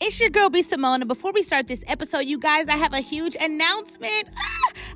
It's your girl, B.Simone, and before we start this episode, you guys, I have a huge announcement.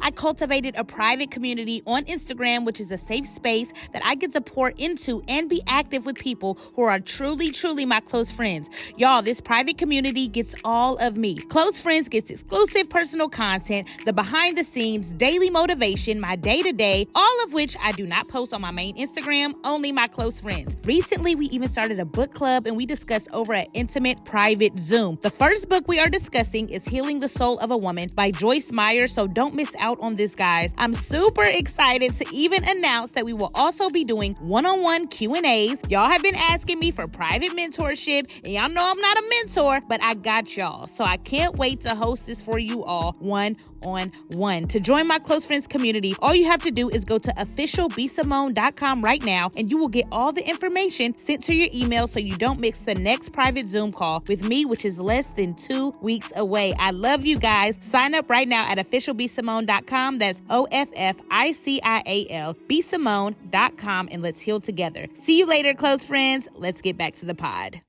I cultivated a private community on Instagram, which is a safe space that I get to pour into and be active with people who are truly, truly my close friends. Y'all, this private community gets all of me. Close Friends gets exclusive personal content, the behind the scenes, daily motivation, my day-to-day, all of which I do not post on my main Instagram, only my close friends. Recently, we even started a book club and we discussed over an intimate, private Zoom. The first book we are discussing is Healing the Soul of a Woman by Joyce Meyer, so don't miss out on this, guys. I'm super excited to even announce that we will also be doing one-on-one Q&As. Y'all have been asking me for private mentorship, and y'all know I'm not a mentor, but I got y'all. So I can't wait to host this for you all one-on-one. To join my close friends community, all you have to do is go to officialbsimone.com right now, and you will get all the information sent to your email so you don't miss the next private Zoom call with me, which is less than 2 weeks away. I love you guys. Sign up right now at officialbsimone.com. That's OFFICIAL, bsimone.com, and let's heal together. See you later, close friends. Let's get back to the pod.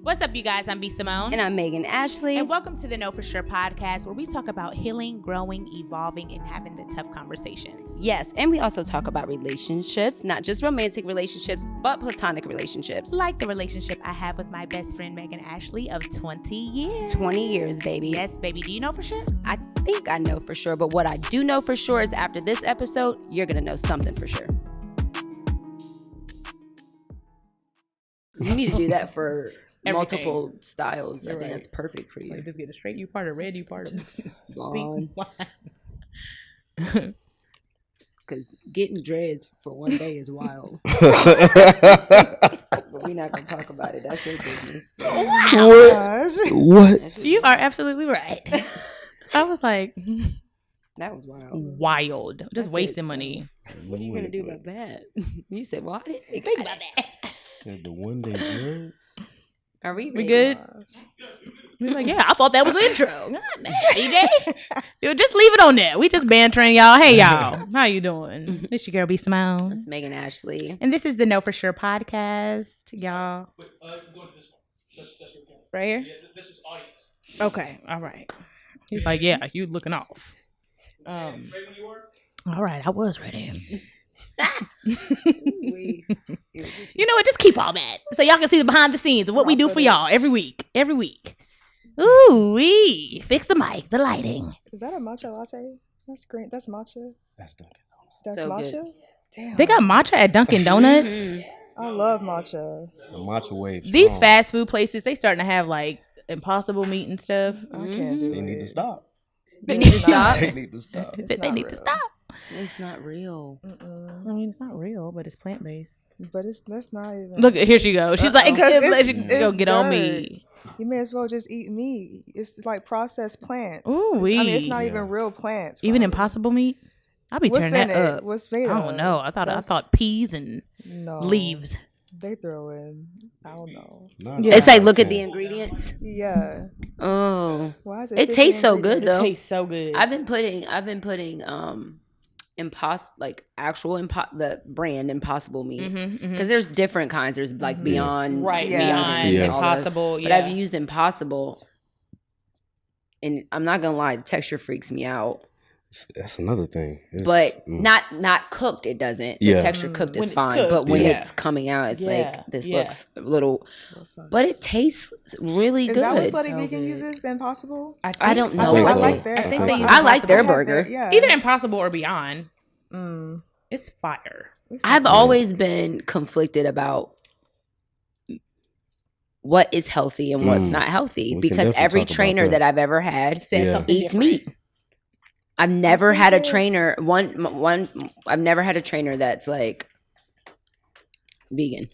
What's up, you guys? I'm B.Simone. And I'm Megan Ashley. And welcome to the Know For Sure podcast, where we talk about healing, growing, evolving, and having the tough conversations. Yes, and we also talk about relationships, not just romantic relationships, but platonic relationships. Like the relationship I have with my best friend, Megan Ashley, of 20 years. 20 years, baby. Yes, baby. Do you know for sure? I think I know for sure, but what I do know for sure is after this episode, you're going to know something for sure. You need to do that for multiple styles. I think that's perfect for you. Like, just get it straight. You part of red, you part of blonde. Because getting dreads for one day is wild. But we're not going to talk about it. That's your business. Wow. What? You are absolutely right. I was like, that was wild. Wild. Just wasting money. What are you going to do about that? You said, well, I didn't think about that. The one day dreads? Are we good? We're like, yeah, I thought that was the intro. God, man, DJ. Yo, just leave it on there. We just bantering, y'all. Hey, y'all. How you doing? It's your girl, B.Simone. It's Megan Ashley. And this is the Know For Sure podcast, y'all. Wait, go to this one. That's your camera. Right here? Yeah, this is audience. Okay, all right. He's like, yeah, you looking off. Ready when you were? All right, I was ready. You know what? Just keep all that so y'all can see the behind the scenes of what we do for y'all every week. Ooh, wee! Fix the mic, the lighting. Is that a matcha latte? That's green. That's matcha. That's Dunkin'. That's so matcha. Good. Damn. They got matcha at Dunkin' Donuts. I love matcha. The matcha wave. These fast food places, they starting to have like impossible meat and stuff. I can't do it. They need to stop. They need to stop. They need to stop. They need to stop. It's not real. I mean, it's not real, but it's plant based. But that's not even. Look, here she goes. She's like, it's go get on dirt. me. You may as well just eat meat. It's like processed plants. Ooh, I mean, it's not even real plants. Even probably. impossible meat. I'll be What's turning in that it? up. What's made I of? don't know. I thought peas and leaves. They throw in. I don't know. Yeah. It's like, look at the ingredients. Yeah. Oh, Why is it tastes so good though. It tastes so good. I've been putting the brand Impossible meat because there's different kinds. There's like Beyond, Beyond Impossible. But I've used Impossible, and I'm not gonna lie, the texture freaks me out. That's another thing. But not cooked, it doesn't. The texture cooked is fine, cooked, but when it's coming out, it's like this looks a little. But it tastes really good. Is that what Slutty Vegan uses? The Impossible? I don't know. I like their. I think they use I like their Impossible. burger. Yeah. Either Impossible or Beyond. It's fire. I've always been conflicted about what is healthy and what's not healthy because every trainer that I've ever had says something eats different. meat. I've never had a trainer. I've never had a trainer that's like vegan.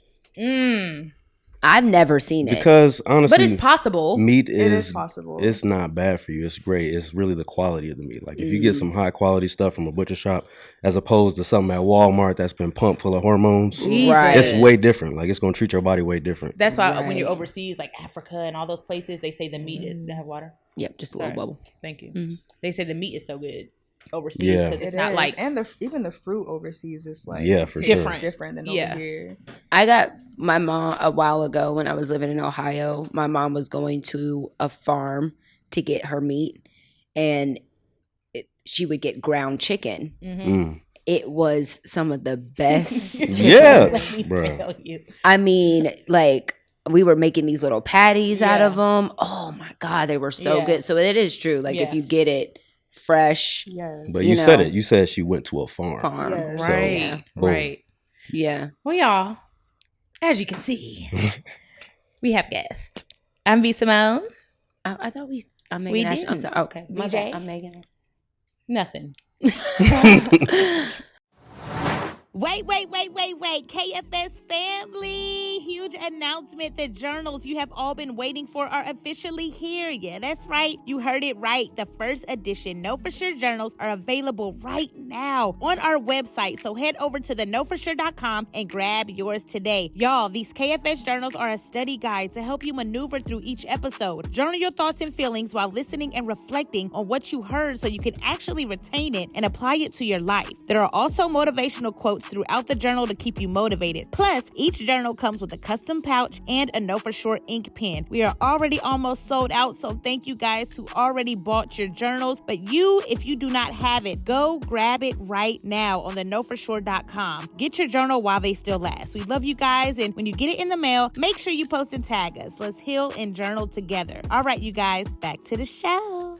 I've never seen it. Because honestly, but it's possible. Meat It is possible. It's not bad for you. It's great. It's really the quality of the meat. Like if you get some high quality stuff from a butcher shop, as opposed to something at Walmart that's been pumped full of hormones, Right. it's way different. Like it's gonna treat your body way different. That's why when you're overseas, like Africa and all those places, they say the meat is. They have water. Yep, just a little bubble. Thank you. They say the meat is so good. overseas. Yeah. 'Cause it's It not is. like and even the fruit overseas is like Yeah, for tastes sure. different than Yeah. over here. I got my mom a while ago when I was living in Ohio. My mom was going to a farm to get her meat, and she would get ground chicken. Mm. It was some of the best. Yeah, Let me bro. tell you. I mean, like we were making these little patties out of them. Oh my God, they were so Yeah. good. So it is true. Like if you get it fresh, Yes. But You you said know. it. You said she went to a farm. Yes. So, Right. boom. Right. yeah. Well, y'all, as you can see, we have guests. I'm B.Simone. I thought I'm We Megan Ashley. I'm didn't. sorry. Okay, my BJ? bad. I'm Megan. Nothing. Wait. KFS family. Huge announcement. The journals you have all been waiting for are officially here. Yeah, that's right. You heard it right. The first edition Know For Sure journals are available right now on our website. So head over to theknowforsure.com and grab yours today. Y'all, these KFS journals are a study guide to help you maneuver through each episode. Journal your thoughts and feelings while listening and reflecting on what you heard so you can actually retain it and apply it to your life. There are also motivational quotes throughout the journal to keep you motivated. Plus, each journal comes with a custom pouch and a Know For Sure ink pen. We are already almost sold out, so thank you guys who already bought your journals. But if you do not have it, go grab it right now on theknowforsure.com. Get your journal while they still last. We love you guys, and when you get it in the mail, make sure you post and tag us. Let's heal and journal together. All right, you guys, back to the show.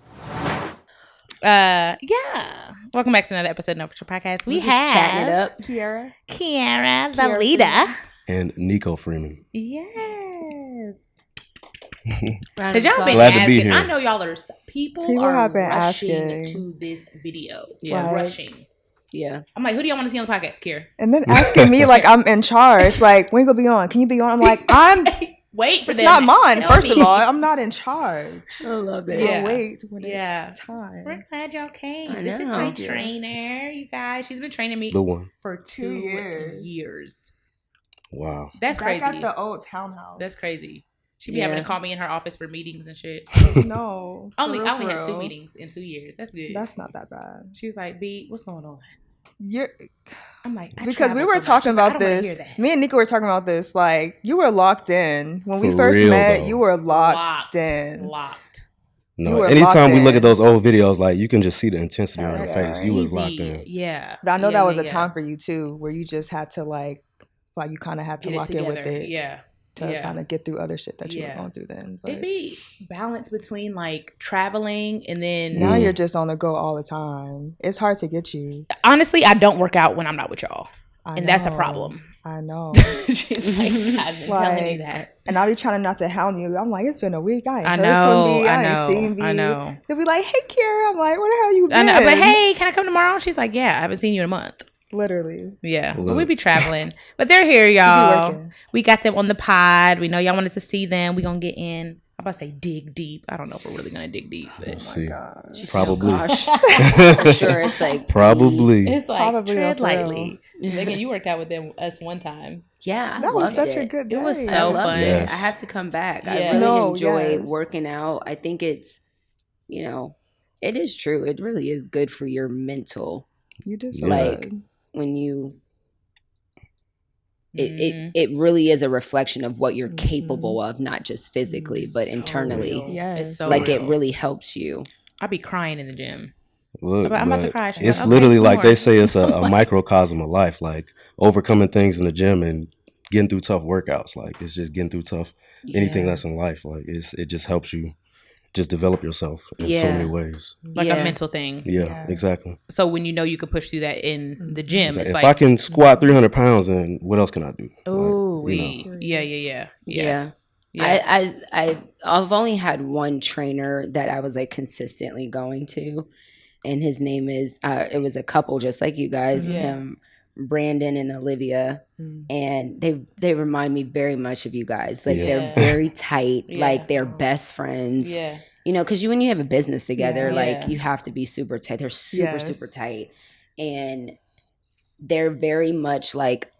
Yeah. Welcome back to another episode of Know For Sure Podcast. We We're just chatting it up. Kiara, the leader. And Neko Freeman. Yes. Round Because of y'all been Glad to be asking. here. I know y'all are. People are have been rushing asking. to this video. Yeah. Like- Rushing. Yeah. I'm like, who do y'all want to see on the podcast, Kiera? And then asking me like I'm in charge. Like, when you gonna be on? Can you be on? I'm like, Wait for it's them. not mine. Tell First me. of all, I'm not in charge. I love it. Yeah. I'll wait when Yeah. it's time. We're glad y'all came. I This is know. my Yeah. trainer, you guys. She's been training me The one. for 2 years. years. Wow. That's Back crazy. at the old townhouse. That's crazy. She be having Yeah. to call me in her office for meetings and shit. No. I for only real, had for 2 real. meetings in 2 years. That's good. That's not that bad. She was like, B, what's going on? You're I'm like, I because we travel were so much. talking She's like, I about don't wanna this. hear that. Me and Nico were talking about this. Like, you were locked in when we For first real, met. though. You were locked in. Locked. You No, were anytime locked we look in. at those old videos, like you can just see the intensity on her Yeah, face. You was locked in. Yeah. But I know Yeah, that was yeah, a time for you too, where you just had to like you kind of had to Get it lock in with together. it Yeah. to Yeah. kind of get through other shit that you Yeah. were going through then. It'd But be balance between like traveling and then now Mm. you're just on the go all the time. It's hard to get you. honestly, I don't work out when I'm not with y'all. I And that's a know. problem. I know. She's like, I've been telling you Like, that. And I'll be trying not to hound you. I'm like, it's been a week. I ain't I heard know, from B. I I ain't know, seen B. I know. They'll be like, hey, Kiara. I'm like, where the hell you been? I know, but hey, can I come tomorrow? She's like, yeah, I haven't seen you in a month. Literally. Yeah, but Look. we be traveling. But they're here, You be y'all. working. We got them on the pod. We know y'all wanted to see them. We gonna get in. I'm about to say dig deep. I don't know if we're really gonna dig deep, but Let's see. She's Probably. Oh, gosh. For sure. It's like Probably. it's like Probably tread though, for real. lightly. Megan, you worked out with us one time. Yeah, I That was loved such a it. good day. It was I so loved fun. it. Yes. I have to come back. Yeah. I really No, enjoy yes. working out. I think it's, it is true. It really is good for your mental. You did Yeah. Like when you, it really is a reflection of what you're capable of, not just physically, but So internally. real. Yes. It's so Like it real. really helps you. I be crying in the gym. Look, I'm about to but cry. She's it's like, okay, literally two like more. they say it's a microcosm of life, like overcoming things in the gym and getting through tough workouts. Like it's just getting through tough anything Yeah. that's in life. Like it just helps you just develop yourself in so Yeah. many ways. Like Yeah. a mental thing. Yeah, Yeah. exactly. So when you know you can push through that in the gym, Like, it's if like, I can squat 300 pounds, then what else can I do? oh, Like, you know. yeah. Yeah. I've only had one trainer that I was like consistently going to, and his name is it was a couple just like you guys, Yeah. Brandon and Olivia, and they remind me very much of you guys. Like Yeah. they're very tight, Yeah. like they're best friends. Yeah. Because when you have a business together, Yeah. like Yeah. you have to be super tight. They're super Yes. super tight, and they're very much like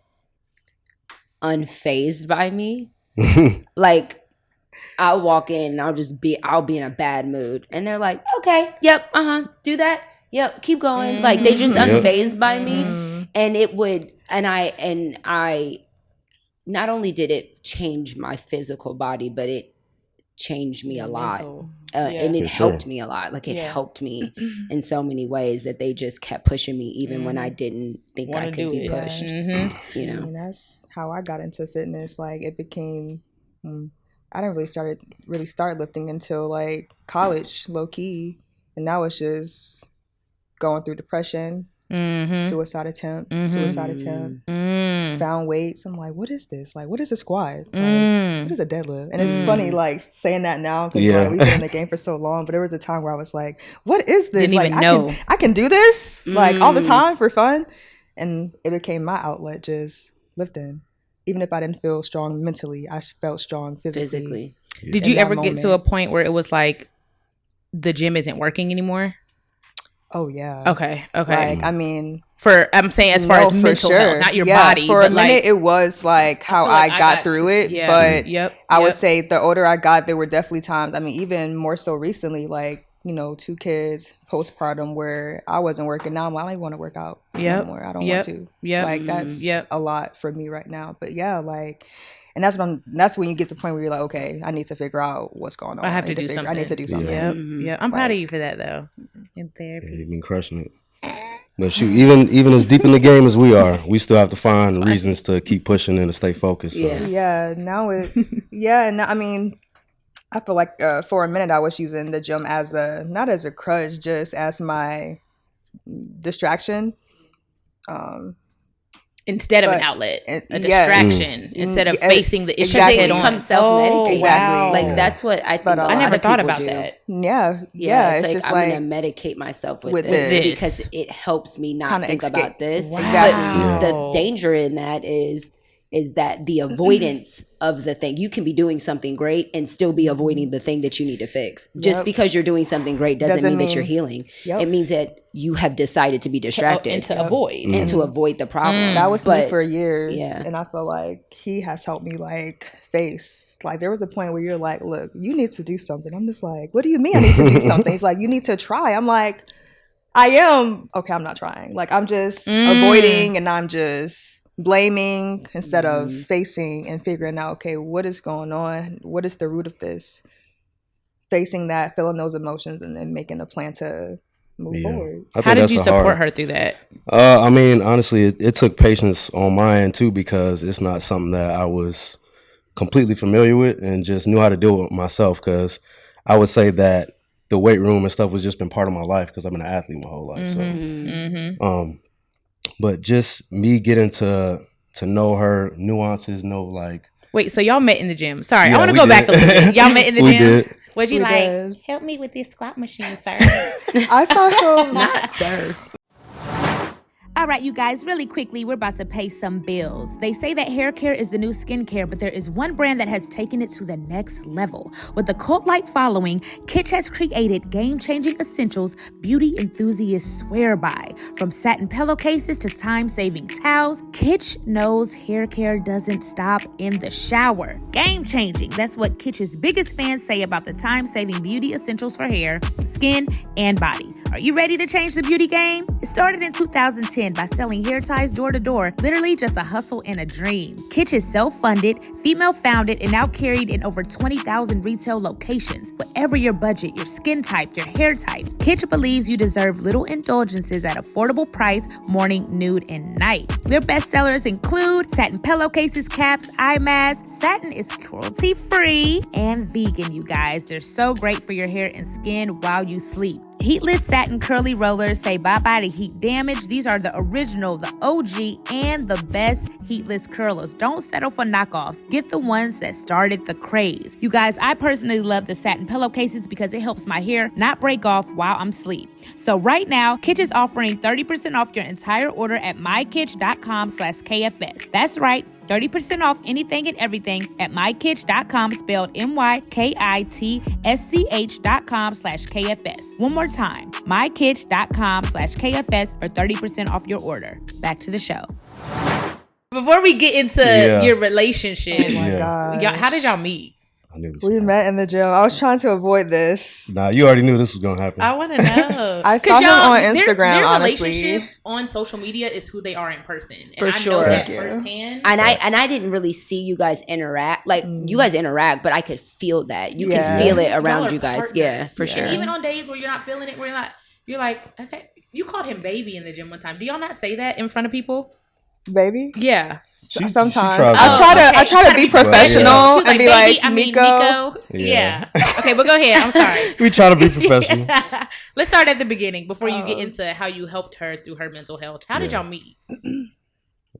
unfazed by me. Like I'll walk in and I'll be in a bad mood. And they're like, okay, yep, do that. yep, keep going. Like they just Yep. unfazed by me, and it would, and I. Not only did it change my physical body, but it changed me a lot. And it For sure. helped me a lot. Like it helped me in so many ways that they just kept pushing me even when I didn't think I could be pushed. You know, And that's how I got into fitness. Like it became, I didn't really start lifting until like college, low key, and now it's just going through depression, suicide attempt, found weights. I'm like, what is this? Like, what is a squat? Like, what is a deadlift? And it's funny, like saying that now because like, we've been in the game for so long. But there was a time where I was like, what is this? Didn't like, even know. I can do this like all the time for fun, and it became my outlet, just lifting. Even if I didn't feel strong mentally, I felt strong physically. Did you ever get to a point where it was like the gym isn't working anymore? Oh yeah. Okay. Like I mean, I'm saying as far as mental health, not your body. For but a minute, like, it was like how I got through it. But I would say the older I got, there were definitely times. I mean, even more so recently, like 2 kids postpartum, where I wasn't working. Now I'm like, I don't even want to work out anymore. I don't want to. Like that's a lot for me right now. But yeah, like. And that's when you get to the point where you're like, okay, I need to figure out what's going on. I have to do something. I need to do something. Yeah. I'm proud of you for that though. In therapy. Yeah, you've been crushing it. But shoot, even as deep in the game as we are, we still have to find reasons to keep pushing and to stay focused. So. Yeah. Now it's and I mean, I feel like for a minute I was using the gym as not as a crutch, just as my distraction. Instead of an outlet, a distraction, instead of facing the issue head on. Become self-medicated. Exactly. Like that's what I think. I never thought about that. Yeah. It's just I'm like gonna medicate myself with this because it helps me not think about this. Wow. But the danger in that is that the avoidance of the thing. You can be doing something great and still be avoiding the thing that you need to fix. Just because you're doing something great doesn't mean that you're healing. It means that you have decided to be distracted and to avoid and to avoid the problem. That was me for years, and I feel like he has helped me like face. Like there was a point where you're like, look, you need to do something. I'm just like, what do you mean I need to do something? He's like, you need to try. I'm like, I am. Okay, I'm not trying. Like I'm just avoiding and I'm just blaming instead of facing and figuring out, okay, what is going on? What is the root of this? Facing that, feeling those emotions, and then making a plan to move forward. How did you support her through that? I mean, honestly, it took patience on my end too, because it's not something that I was completely familiar with and just knew how to deal with myself. Because I would say that the weight room and stuff was just been part of my life because I've been an athlete my whole life. So, but just me getting to know her nuances, know like. Wait, so y'all met in the gym? Sorry, I want to go back a little bit. Y'all met in the we gym. Did. What'd you like? Did. Help me with this squat machine, sir. I saw him. Not sir. All right, you guys, really quickly, we're about to pay some bills. They say that hair care is the new skincare, but there is one brand that has taken it to the next level. With a cult-like following, Kitsch has created game-changing essentials beauty enthusiasts swear by. From satin pillowcases to time-saving towels, Kitsch knows hair care doesn't stop in the shower. Game-changing. That's what Kitsch's biggest fans say about the time-saving beauty essentials for hair, skin, and body. Are you ready to change the beauty game? It started in 2010 by selling hair ties door to door, literally just a hustle and a dream. Kitsch is self-funded, female-founded, and now carried in over 20,000 retail locations. Whatever your budget, your skin type, your hair type, Kitsch believes you deserve little indulgences at affordable price, morning, nude, and night. Their best sellers include satin pillowcases, caps, eye masks. Satin is cruelty-free and vegan, you guys. They're so great for your hair and skin while you sleep. Heatless satin curly rollers say bye-bye to heat damage. These are the original, the OG, and the best heatless curlers. Don't settle for knockoffs. Get the ones that started the craze. You guys, I personally love the satin pillowcases because it helps my hair not break off while I'm asleep. So right now, Kitsch is offering 30% off your entire order at mykitsch.com/KFS. That's right. 30% off anything and everything at mykitsch.com, spelled mykitsch.com/KFS. One more time, mykitsch.com/KFS for 30% off your order. Back to the show. Before we get into your relationship, Oh my God. How did y'all meet? I knew this. We met in the gym. I was trying to avoid this. Nah, you already knew this was gonna happen. I want to know. I saw him on Instagram. Their honestly, relationship on social media is who they are in person. And For I sure. know that firsthand. And I didn't really see you guys interact. Like you guys interact, but I could feel that. You can feel it around you guys. Partners. Yeah, for sure. And even on days where you're not feeling it, where you're like, okay. You called him baby in the gym one time. Do y'all not say that in front of people? Baby? Yeah. Sometimes I try to be professional and be like, Nico. Yeah. Okay, but go ahead. I'm sorry. We try to be professional. Let's start at the beginning before you get into how you helped her through her mental health. How did y'all meet?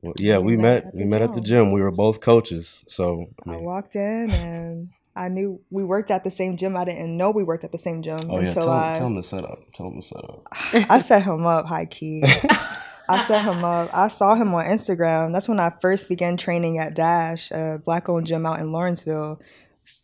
Well, yeah, we met at the gym. We were both coaches. So I walked in and I knew we worked at the same gym. I didn't know we worked at the same gym until tell him to set up. I set him up, high key. I set him up. I saw him on Instagram. That's when I first began training at Dash, a black-owned gym out in Lawrenceville.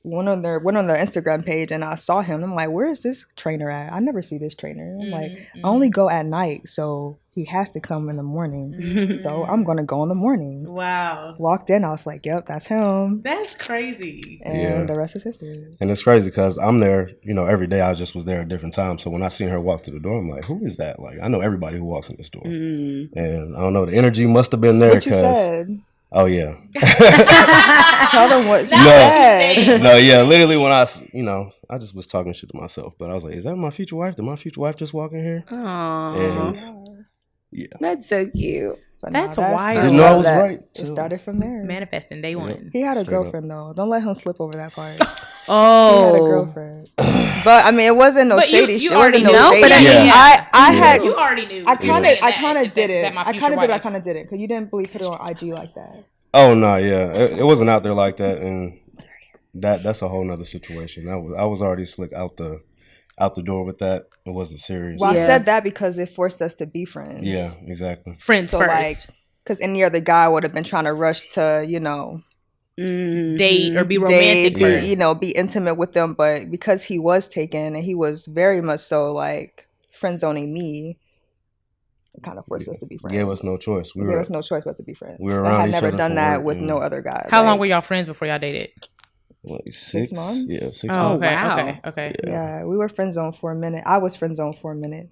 Went on their Instagram page, and I saw him. I'm like, where is this trainer at? I never see this trainer. I'm like, I only go at night, so he has to come in the morning. So I'm going to go in the morning. Wow. Walked in. I was like, yep, that's him. That's crazy. And the rest is history. And it's crazy because I'm there, every day. I just was there at different times. So when I seen her walk through the door, I'm like, who is that? Like, I know everybody who walks in this door. And I don't know, the energy must have been there. What you said? Oh, yeah. Tell them what you said. No, yeah. Literally when I just was talking shit to myself. But I was like, is that my future wife? Did my future wife just walk in here? Aww. And yeah. That's so cute. That's wild. Didn't know I was right. It started from there. Manifesting day one. He had a girlfriend, though. Don't let him slip over that part. Oh. He had a girlfriend. But, I mean, it wasn't no shady shit. You already knew. But I mean, I had... You already knew. I kind of didn't. I kind of didn't. Because you didn't really put it on IG like that. Oh no, yeah, it wasn't out there like that, and that's a whole nother situation. I was already slick out the door with that. It wasn't serious. Well, I said that because it forced us to be friends. Yeah, exactly. Friends so first. Because any other guy would have been trying to rush to, date or be romantic first. Be intimate with them. But because he was taken and he was very much so like friend zoning me. It kind of forced us to be friends. Gave us no choice. Gave us no choice but to be friends. We were around each other. I had never done that with no other guy. How long were y'all friends before y'all dated? Like 6 months. Yeah, 6 months. Oh, okay, wow. Okay. Yeah, we were friend zoned for a minute. I was friend zoned for a minute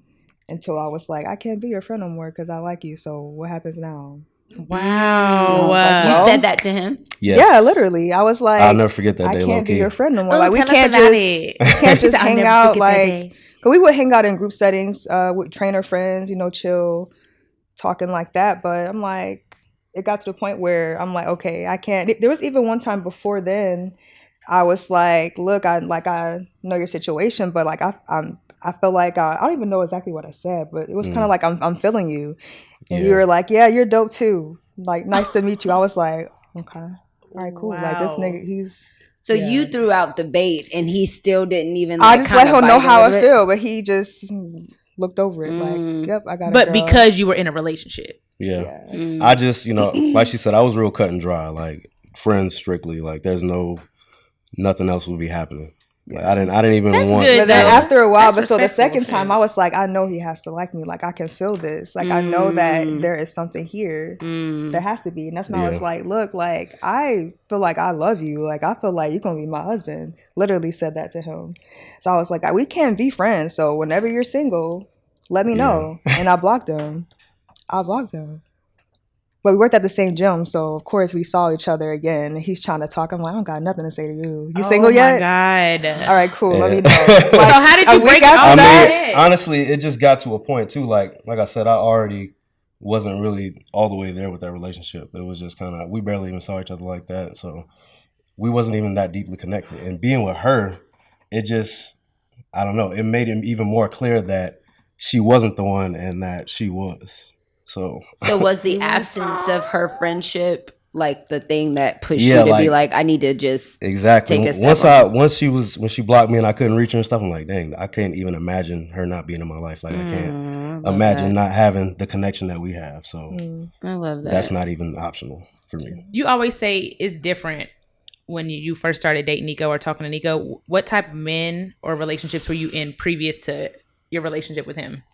until I was like, I can't be your friend no more because I like you. So what happens now? Wow. You said that to him? Yes. Yeah, literally. I was like, I'll never forget that day. I can't be your friend no more. Oh, like we can't just hang out like. Cause we would hang out in group settings with trainer friends, chill. Talking like that, but I'm like, it got to the point where I'm like, okay, I can't. There was even one time before then, I was like, look, I know your situation, but like I feel like I don't even know exactly what I said, but it was kind of like I'm feeling you, and you were like, yeah, you're dope too. Like, nice to meet you. I was like, okay, all right, cool. Wow. Like this nigga, he's. So you threw out the bait, and he still didn't even. I just let him know how I feel, but he just looked over it like, yep, I got it. But because you were in a relationship. Yeah. I just, like she said, I was real cut and dry, like friends strictly. Like there's nothing else would be happening. Like, I didn't even want. Good, but then after a while, so the second time, I was like, I know he has to like me. Like I can feel this. Like I know that there is something here. There has to be, and that's when I was like, look, like I feel like I love you. Like I feel like you're gonna be my husband. Literally said that to him. So I was like, we can't be friends. So whenever you're single, let me know. And I blocked him. But we worked at the same gym, so of course we saw each other again. He's trying to talk. I'm like, I don't got nothing to say to you. You single yet? Oh my God. All right, cool. Let me know. So how did you break out that? Honestly, it just got to a point too. Like I said, I already wasn't really all the way there with that relationship. It was just kind of, we barely even saw each other like that. So we wasn't even that deeply connected. And being with her, it just, I don't know, it made it even more clear that she wasn't the one and that she was. So was the absence of her friendship like the thing that pushed you to be like, I need to just take a step when she blocked me and I couldn't reach her and stuff, I'm like, dang, I can't even imagine her not being in my life. Like I can't imagine not having the connection that we have. So I love that. That's not even optional for me. You always say it's different when you first started dating Neko or talking to Neko. What type of men or relationships were you in previous to your relationship with him?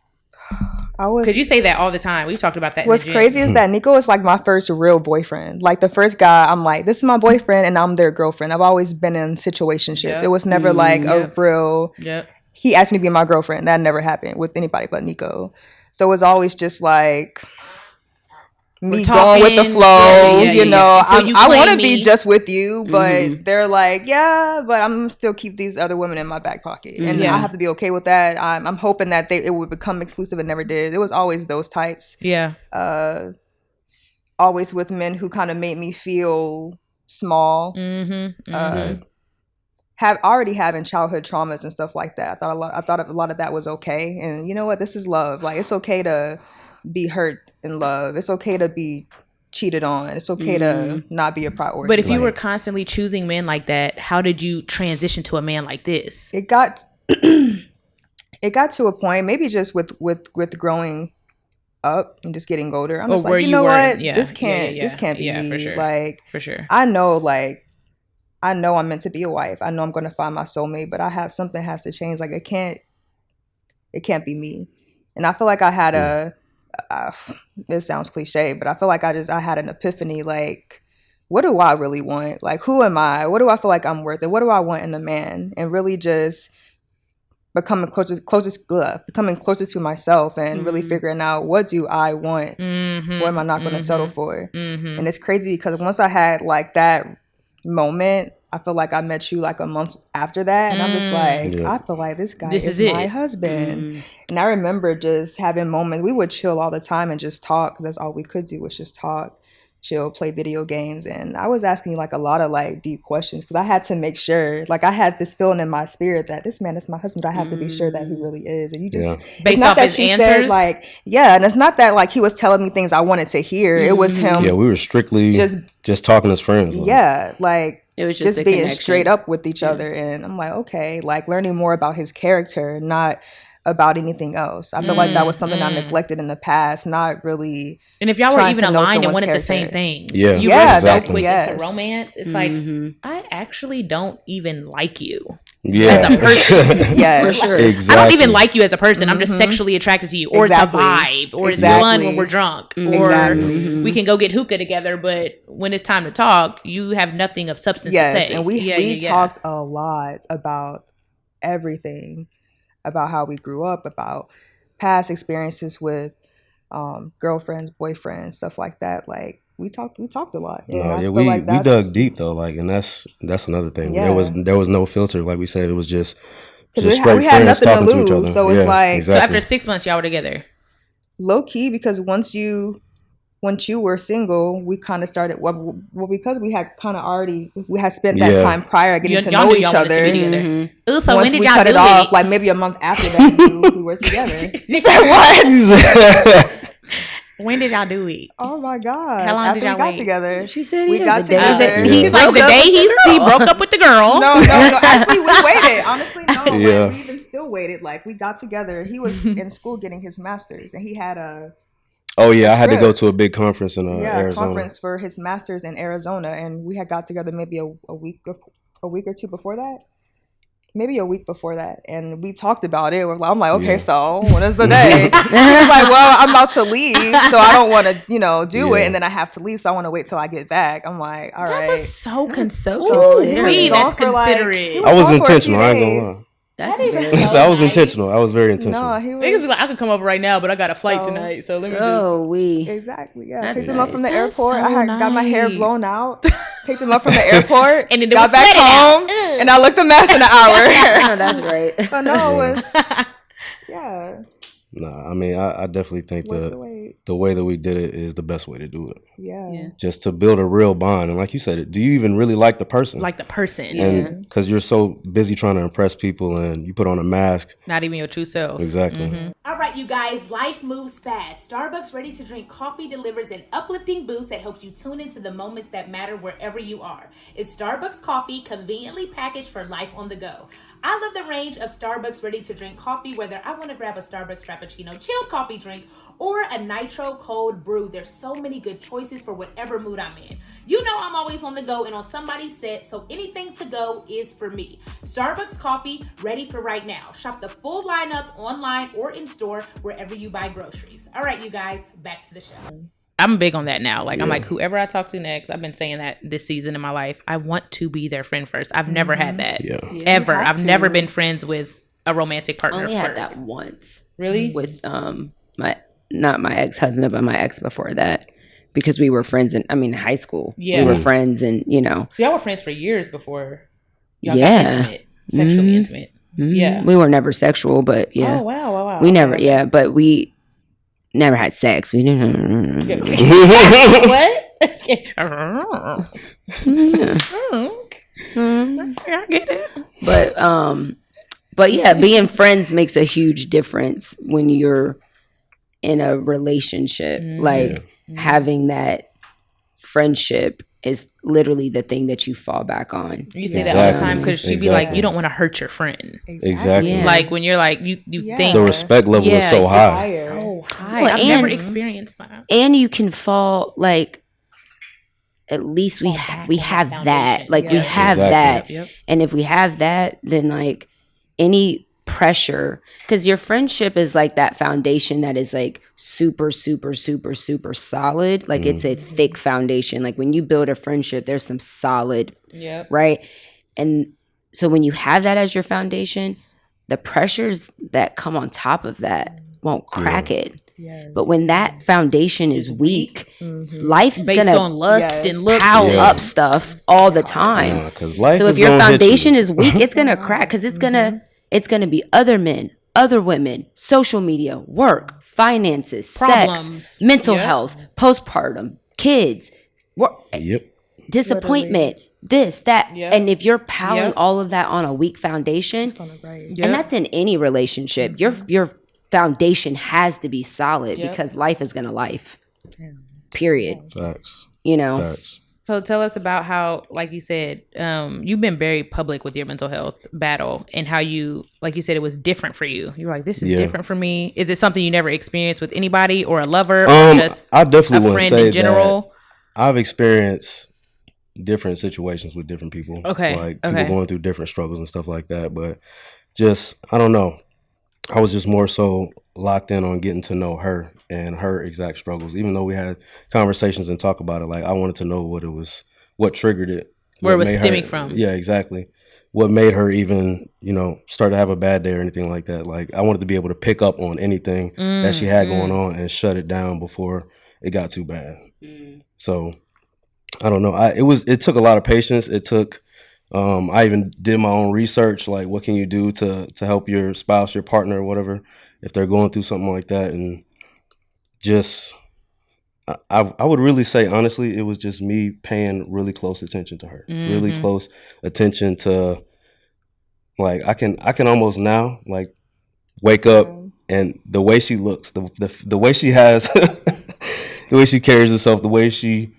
Because you say that all the time. We've talked about that. What's crazy is that Neko is like my first real boyfriend. Like the first guy, I'm like, this is my boyfriend and I'm their girlfriend. I've always been in situationships. Yep. It was never like a real, he asked me to be my girlfriend. That never happened with anybody but Neko. So it was always just like me going with the flow, you know. I want to be just with you, but they're like, yeah, but I'm still keep these other women in my back pocket, and I have to be okay with that. I'm hoping that it would become exclusive, and never did. It was always those types. Yeah. Always with men who kind of made me feel small. Having childhood traumas and stuff like that. I thought a lot of that was okay, and you know what? This is love. Like it's okay to be hurt in love. It's okay to be cheated on. It's okay to not be a priority. But if you were constantly choosing men like that, how did you transition to a man like this? It got to a point, maybe just with growing up and just getting older. I'm just like, you know what? Yeah. This can't be me. For sure. Like for sure. I know I'm meant to be a wife. I know I'm gonna find my soulmate, but something has to change. Like it can't be me. And I feel like I had this sounds cliche, but I feel like I had an epiphany. Like, what do I really want? Like, who am I? What do I feel like I'm worth? And what do I want in a man? And really just becoming closer to myself and really figuring out, what do I want? What am I not going to settle for? And it's crazy because once I had like that moment, I feel like I met you like a month after that, and I'm just like, I feel like this guy is my husband. And I remember just having moments. We would chill all the time and just talk, because that's all we could do was just talk, chill, play video games. And I was asking you like a lot of like deep questions, because I had to make sure, like I had this feeling in my spirit that this man is my husband. I have to be sure that he really is. And you just based off his answers, said, like and it's not that like he was telling me things I wanted to hear. It was him. Yeah, we were strictly just talking as friends. Like. It was just being connection. Straight up with each other. And I'm like, okay, like learning more about his character, not about anything else. I feel like that was something I neglected in the past, not really. And if y'all were even aligned and wanted the same things, you were so quick into romance. It's like, I actually don't even like you as a person. For sure. Exactly. I don't even like you as a person. I'm just sexually attracted to you, or it's a vibe, or it's fun when we're drunk, or we can go get hookah together. But when it's time to talk, you have nothing of substance to say. And we talked a lot about everything. About how we grew up, about past experiences with girlfriends, boyfriends, stuff like that. Like we talked a lot. We dug deep though. Like, and that's another thing. Yeah. There was no filter. Like we said, it was just straight friends talking to each other. So it's like so after 6 months, y'all were together. Low key, because once you were single, we kind of started. Well, because we had kind of already spent that time prior getting to know each other. Ooh, so once when did we y'all cut do it off, like maybe a month after that, we were together. You said what? When did y'all do it? Oh my god! How long after did y'all we got wait? together? She said we got together. He's like the day he broke up with the girl. No. Actually, we waited. Honestly, no. Like, we even still waited. Like we got together. He was in school getting his master's, and he had a. Oh yeah, I had to go to a big conference in Arizona. Conference for his master's in Arizona, and we had got together maybe a week or two before that. Maybe a week before that, and we talked about it. I'm like, okay, so when is the day? He was like, well, I'm about to leave, so I don't want to, do it, and then I have to leave, so I want to wait till I get back. I'm like, all right. That was so considerate. That's considerate. I was intentional. I ain't gonna lie. That's very I was intentional. I was very intentional. No, he was. Niggas was like, I could come over right now, but I got a flight tonight, so let me Exactly. Yeah, That's picked him up from the That's airport. so I got my hair nice. blown out. Picked him up from the airport, And then got back home, and I looked a mess in an hour. No, that's great. So no, it was Nah, I mean, I definitely think the way that we did it is the best way to do it. Yeah. Just to build a real bond. And like you said, do you even really like the person? And because you're so busy trying to impress people and you put on a mask. Not even your true self. Exactly. All right, you guys, life moves fast. Starbucks Ready to Drink coffee delivers an uplifting boost that helps you tune into the moments that matter wherever you are. It's Starbucks coffee, conveniently packaged for life on the go. I love the range of Starbucks Ready to Drink coffee, whether I want to grab a Starbucks Frappuccino chilled coffee drink or a nice Nitro Cold Brew. There's so many good choices for whatever mood I'm in. You know I'm always on the go and on somebody's set, so anything to go is for me. Starbucks coffee, ready for right now. Shop the full lineup online or in store wherever you buy groceries. All right, you guys, back to the show. I'm big on that now. Like, I'm like, whoever I talk to next, I've been saying that this season in my life, I want to be their friend first. I've never had that. Ever. I've never been friends with a romantic partner only first. Had that once. Really? With not my ex-husband, but my ex before that. Because we were friends in high school. Yeah. We were friends and, So y'all were friends for years before y'all got intimate. Sexually intimate. Mm-hmm. Yeah. We were never sexual, but yeah. Oh, wow. We never, but we never had sex. We didn't. What? I get it. But yeah, being friends makes a huge difference when you're in a relationship. Like having that friendship is literally the thing that you fall back on. You say that all the time because she'd be like, you don't want to hurt your friend. Exactly. Yeah. Like when you're like, you think the respect level is so high. So high. Well, I've never experienced that. And you can fall like, at least we have that. Like we have that. Yep. And if we have that, then like any pressure, because your friendship is like that foundation that is like super solid. Like it's a thick foundation. Like when you build a friendship, there's some solid, right? And so when you have that as your foundation, the pressures that come on top of that won't crack it. Yes. But when that foundation is weak, life is based gonna on lust and looks, pile up stuff all the time. Life so if your foundation is weak, it's gonna crack because it's gonna be other men, other women, social media, work, finances, problems, sex, mental health, postpartum, kids, disappointment, this, that. And if you're piling all of that on a weak foundation, and that's in any relationship, your foundation has to be solid because life is gonna life. Period. Facts. Facts. So tell us about how, like you said, you've been very public with your mental health battle and how you, like you said, it was different for you. You were like, this is different for me. Is it something you never experienced with anybody or a lover or just I definitely a friend in general? I've experienced different situations with different people. Like people going through different struggles and stuff like that. But just, I don't know. I was just more so locked in on getting to know her and her exact struggles. Even though we had conversations and talk about it, like I wanted to know what triggered it. Where it was stemming from. Yeah, exactly. What made her even, start to have a bad day or anything like that. Like I wanted to be able to pick up on anything that she had going on and shut it down before it got too bad. So I don't know. It took a lot of patience. It took I even did my own research, like what can you do to help your spouse, your partner, or whatever, if they're going through something like that. And just, I would really say, honestly, it was just me paying really close attention to her, really close attention to, like, I can almost now, like, wake up and the way she looks, the way she has, the way she carries herself, the way she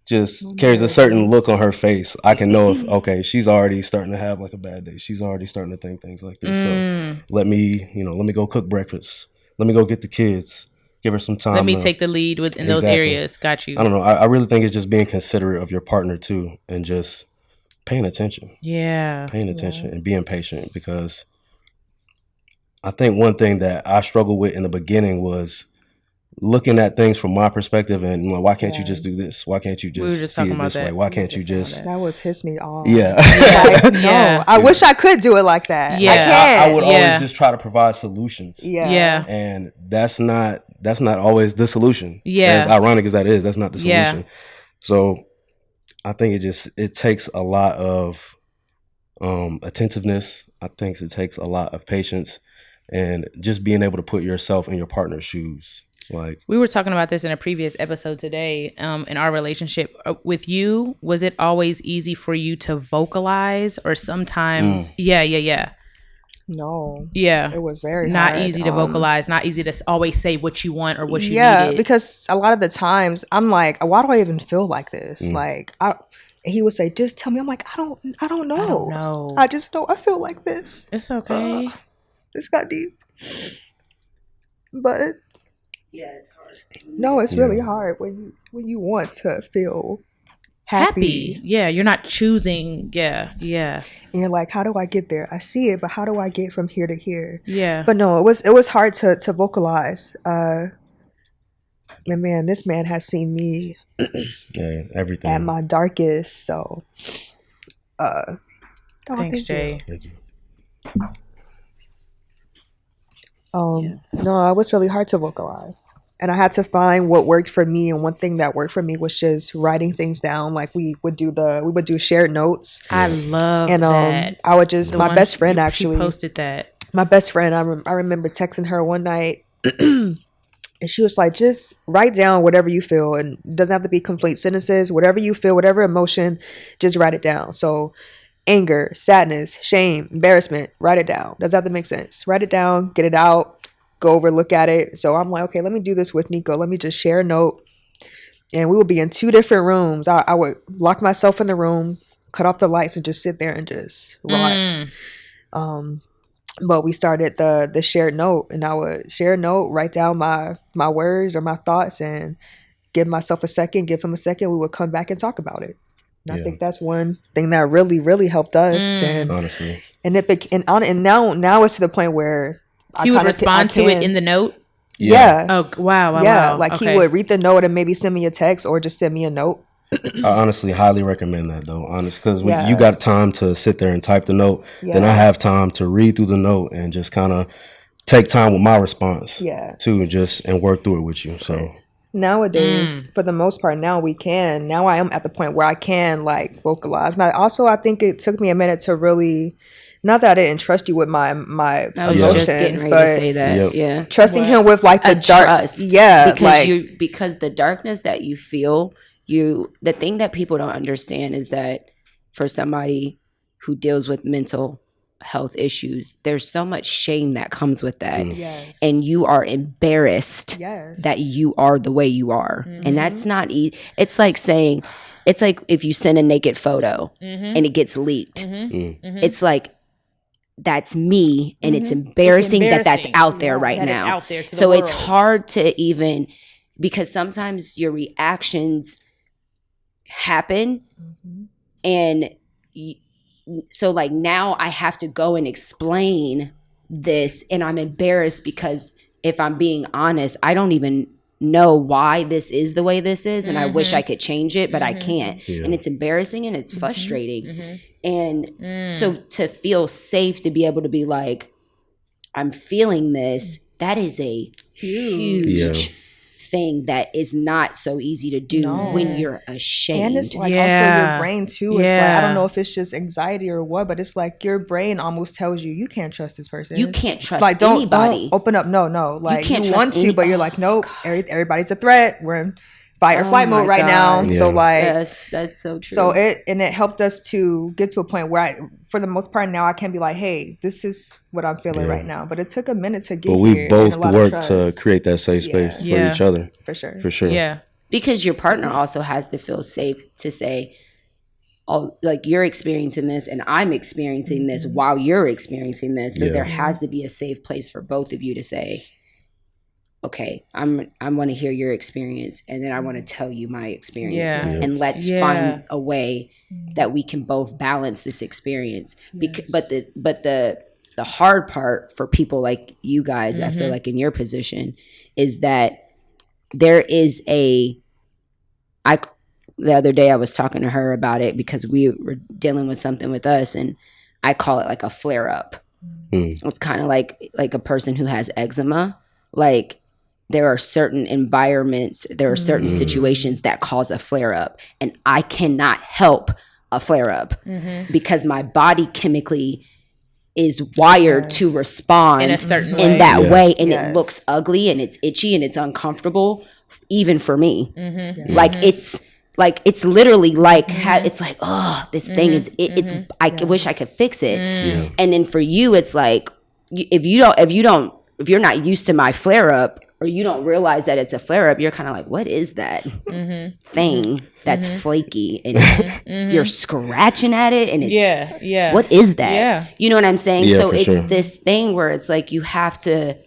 just carries a certain look on her face, I can know if, okay, she's already starting to have like a bad day. She's already starting to think things like this. So let me go cook breakfast. Let me go get the kids. Give her some time. Let me take the lead in those areas. Got you. I don't know. I really think it's just being considerate of your partner too, and just paying attention. Yeah. Paying attention and being patient, because I think one thing that I struggled with in the beginning was looking at things from my perspective and why can't you just do this? Why can't you just see it this way? Why can't you just... That would piss me off. Yeah. Like, no, I wish I could do it like that. Yeah. I can't. I would always just try to provide solutions. Yeah. And that's not always the solution. Yeah. As ironic as that is, that's not the solution. Yeah. So I think it takes a lot of attentiveness. I think it takes a lot of patience and just being able to put yourself in your partner's shoes. Like, we were talking about this in a previous episode today, in our relationship with you. Was it always easy for you to vocalize, or sometimes No. Yeah. It was very not hard. easy to vocalize, not easy to always say what you want or what you needed. Because a lot of the times I'm like, why do I even feel like this? Like, he would say, just tell me. I'm like, I don't know. I don't know. I just know I feel like this. It's okay. This got deep. But Yeah, it's hard. No, it's really hard when you want to feel happy. Yeah, you're not choosing. Yeah. And you're like, how do I get there? I see it, but how do I get from here to here? Yeah. But no, it was hard to vocalize. And man, this man has seen me everything at my darkest. So thanks, Jay. Thank you. No, it was really hard to vocalize. And I had to find what worked for me, and one thing that worked for me was just writing things down. Like we would do shared notes. I love and that. I would just my best friend actually she posted that. My best friend, I remember texting her one night, and she was like, "Just write down whatever you feel, and it doesn't have to be complete sentences. Whatever you feel, whatever emotion, just write it down." So, anger, sadness, shame, embarrassment, write it down. Does that make sense? Write it down, get it out. Go over, look at it. So I'm like, okay, let me do this with Nico. Let me just share a note. And we would be in 2 different rooms. I would lock myself in the room, cut off the lights, and just sit there and just relax. But we started the shared note, and I would share a note, write down my words or my thoughts, and give myself a second, give him a second. We would come back and talk about it. And I think that's one thing that really, really helped us. And honestly, and now it's to the point where he would respond to it in the note. Yeah. Oh wow. Yeah. Wow. Like okay. he would read the note and maybe send me a text or just send me a note. I honestly highly recommend that though, because you got time to sit there and type the note, then I have time to read through the note and just kind of take time with my response too, and work through it with you. So nowadays, for the most part, now I am at the point where I can like vocalize. And I think it took me a minute to really, not that I didn't trust you with my emotions, just getting ready but to say that. Trusting him with like the dark trust. Because the darkness that you feel, the thing that people don't understand is that for somebody who deals with mental health issues, there's so much shame that comes with that. And you are embarrassed that you are the way you are. And that's not easy. It's like if you send a naked photo and it gets leaked. It's like, that's me, and it's embarrassing that that's out there right now. So it's hard to even, because sometimes your reactions happen, and so like now I have to go and explain this, and I'm embarrassed because if I'm being honest, I don't even know why this is the way this is, and I wish I could change it, but I can't. And it's embarrassing and it's frustrating. And so to feel safe to be able to be like, I'm feeling this, that is a huge thing that is not so easy to do when you're ashamed. And it's like also your brain too. It's like, I don't know if it's just anxiety or what, but it's like your brain almost tells you can't trust this person. You can't trust like, anybody. Don't open up. No. Like you want to, but you're like, nope, everybody's a threat. We're in fight or flight mode right now. So like that's so true. So it helped us to get to a point where for the most part now I can be like, hey, this is what I'm feeling right now. But it took a minute to get here. But we both worked to create that safe space for each other. For sure. For sure. Yeah. Because your partner also has to feel safe to say, oh, like you're experiencing this and I'm experiencing this while you're experiencing this. So there has to be a safe place for both of you to say, okay, I want to hear your experience, and then I want to tell you my experience, and let's find a way that we can both balance this experience. But the hard part for people like you guys, I feel like in your position, is that there is the other day I was talking to her about it because we were dealing with something with us, and I call it like a flare up. It's kind of like a person who has eczema, like. There are certain environments, there are certain situations that cause a flare up, and I cannot help a flare up because my body chemically is wired to respond in a certain in that way, and it looks ugly and it's itchy and it's uncomfortable, even for me. Like it's literally like it's like, oh, this thing is I wish I could fix it. And then for you, it's like if you're not used to my flare up, or you don't realize that it's a flare-up, you're kind of like, what is that thing that's flaky? And you're scratching at it, and it's, what is that? Yeah. You know what I'm saying? Yeah, so it's sure. this thing where it's like you have to,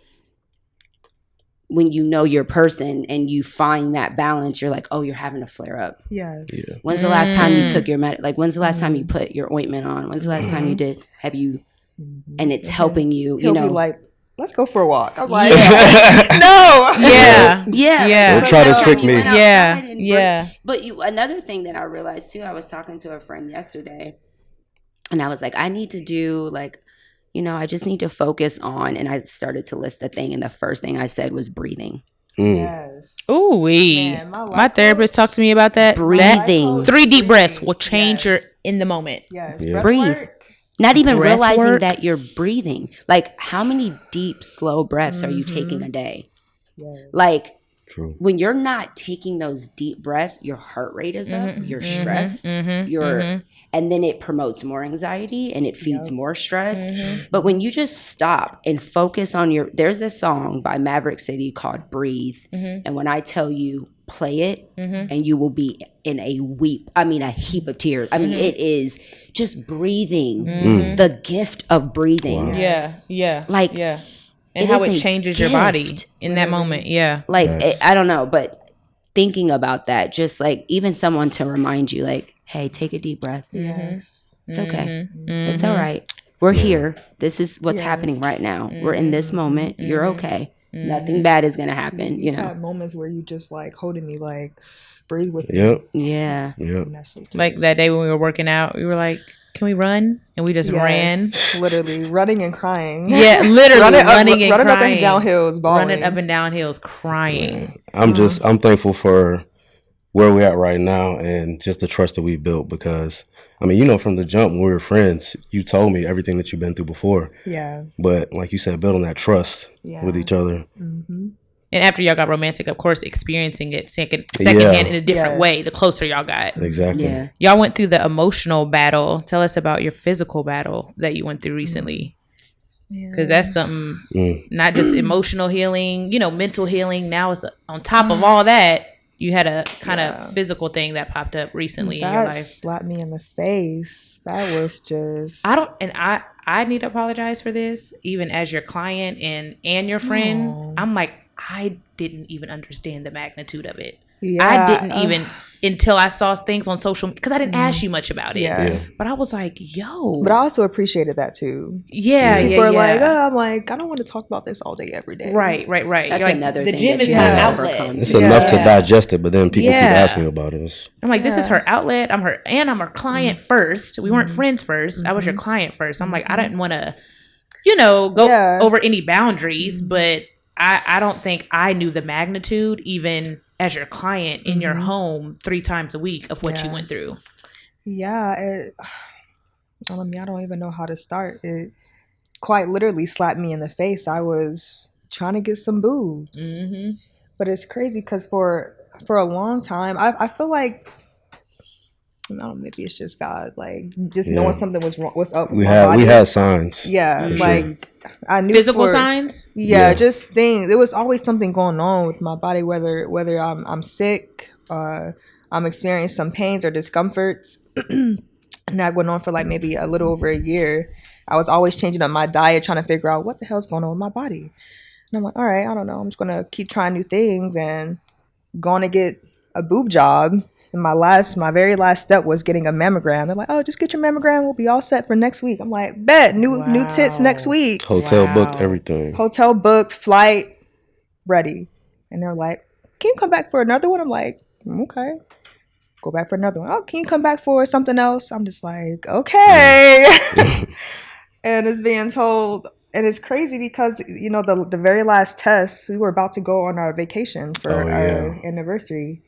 when you know your person and you find that balance, you're like, oh, you're having a flare up. Yes. Yeah. When's the last time you took your like when's the last time you put your ointment on? When's the last time you did? Have you? And it's helping you. He'll you know, be like, let's go for a walk. I'm like, yeah. no. Yeah. Yeah. Don't try to trick me. Yeah. But another thing that I realized too, I was talking to a friend yesterday, and I was like, I need to do like, I just need to focus on, and I started to list the thing, and the first thing I said was breathing. Yes. Ooh, my therapist talked to me about that. Breathing. 3 deep breaths will change your in the moment. Yes. Yeah. Breathe. Not even Breath realizing work. that you're breathing. Like, how many deep, slow breaths are you taking a day? Yes. Like, True. when you're not taking those deep breaths, your heart rate is up, you're stressed, and then it promotes more anxiety and it feeds more stress. But when you just stop and focus on there's this song by Maverick City called Breathe. And when I tell you, play it, and you will be in a heap of tears. I mean, it is just breathing, the gift of breathing. Wow. Yeah. Like, and how it changes your body in that moment. Yeah. Like, I don't know, but thinking about that, just like even someone to remind you, like, hey, take a deep breath. Yes. It's okay. It's all right. We're here. This is what's happening right now. We're in this moment. You're okay. Nothing bad is going to happen, You had moments where you just like holding me, like, breathe with me. Yep. Yeah. Yep. Like that day when we were working out, we were like, can we run? And we just ran. Literally running and crying. Yeah, literally running up crying. and down hills, bawling. Running up and down hills, crying. I'm thankful for where we're at right now and just the trust that we've built, because from the jump when we were friends, you told me everything that you've been through before. Yeah. But like you said, building that trust with each other. And after y'all got romantic, of course, experiencing it secondhand in a different way, the closer y'all got. Exactly. Yeah. Y'all went through the emotional battle. Tell us about your physical battle that you went through recently. Because that's something, not just emotional healing, mental healing. Now it's on top of all that. You had a kind of physical thing that popped up recently in your life. Slapped me in the face. That was just... I need to apologize for this, even as your client and your friend. No. I'm like, I didn't even understand the magnitude of it. Yeah, I didn't even until I saw things on social, because I didn't ask you much about it. Yeah. But I was like, yo. But I also appreciated that too. Yeah. People are like, I'm like, I don't want to talk about this all day, every day. Right. That's like, another the thing. gym is my outlet. It's enough to digest it, but then people keep asking about it. I'm like, this is her outlet. I'm her client first. We weren't friends first. I was your client first. I'm like, I didn't want to, go over any boundaries, but I don't think I knew the magnitude even as your client in your home 3 times a week of what you went through. Yeah. I don't even know how to start. It quite literally slapped me in the face. I was trying to get some boobs. But it's crazy because for a long time, I feel like, I don't know, maybe it's just God, like just knowing something was wrong, what's up with my body. We had signs. Yeah, like I knew physical signs. Yeah, just things. There was always something going on with my body, whether I'm sick, I'm experiencing some pains or discomforts, and that went on for like maybe a little over a year. I was always changing up my diet, trying to figure out what the hell's going on with my body. And I'm like, all right, I don't know. I'm just gonna keep trying new things and going to get a boob job. And my very last step was getting a mammogram. They're like, oh, just get your mammogram. We'll be all set for next week. I'm like, bet, new tits next week. Hotel booked, everything. Hotel booked, flight, ready. And they're like, can you come back for another one? I'm like, okay. Go back for another one. Oh, can you come back for something else? I'm just like, okay. And it's being told, and it's crazy because, the very last test, we were about to go on our vacation for our anniversary.